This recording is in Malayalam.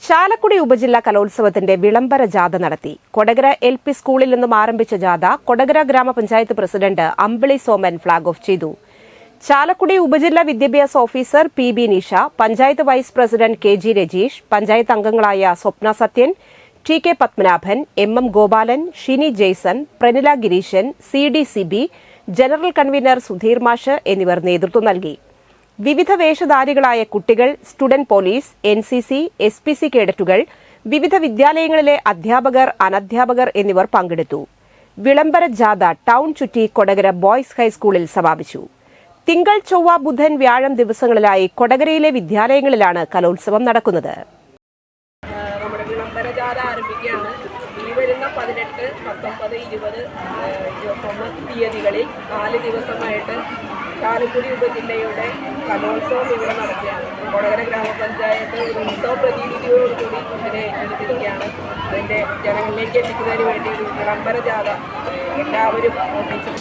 ചാലക്കുടി ഉപജില്ലാ കലോത്സവത്തിന്റെ വിളംബര ജാഥ നടത്തി. കൊടകര LP സ്കൂളിൽ നിന്നും ആരംഭിച്ച ജാഥ കൊടകര ഗ്രാമപഞ്ചായത്ത് president Ambili Soman flag off ചെയ്തു. ചാലക്കുടി ഉപജില്ലാ വിദ്യാഭ്യാസ officer PB Nisha, panchayat vice president KG Rajeesh, panchayat അംഗങ്ങളായ Swapna Sathyan, TK Padmanabhan, MM Gopalan, Shini Jaison, Pranila Gireeshan, CD Sibi, general convener Sudheer മാഷ് എന്നിവർ നേതൃത്വം നൽകി. വിവിധ വേഷധാരികളായ കുട്ടികൾ, സ്റ്റുഡന്റ് പോലീസ്, NCC, SPC കേഡറ്റുകൾ, വിവിധ വിദ്യാലയങ്ങളിലെ അധ്യാപകർ, അനധ്യാപകർ എന്നിവർ പങ്കെടുത്തു. വിളംബര ജാഥ ടൗൺ ചുറ്റി കൊടകര ബോയ്സ് ഹൈസ്കൂളിൽ സമാപിച്ചു. തിങ്കൾ, ചൊവ്വ, ബുധൻ, വ്യാഴം ദിവസങ്ങളിലായി കൊടകരയിലെ വിദ്യാലയങ്ങളിലാണ് കലോത്സവം നടക്കുന്നത്. നമ്മുടെ വിളംബര ജാഥ ആരംഭിക്കുകയാണ്. ഈ വരുന്ന 18, 19, 20, 21 തീയതികളിൽ 4 ദിവസമായിട്ട് ചാലക്കുടി ഉപജില്ലയുടെ കലോത്സവം ഇവിടെ നടക്കുകയാണ്. കൊടകര ഗ്രാമപഞ്ചായത്ത് ഒരു ഉത്സവ പ്രതീതിയോടുകൂടി ഇതിനെ ഏറ്റെടുത്തിരിക്കുകയാണ്. അതിൻ്റെ ജനങ്ങളിലേക്ക് എത്തിക്കുന്നതിന് വേണ്ടി ഒരു വിളംബര ജാഥ എല്ലാവരും ഓഫീസിൽ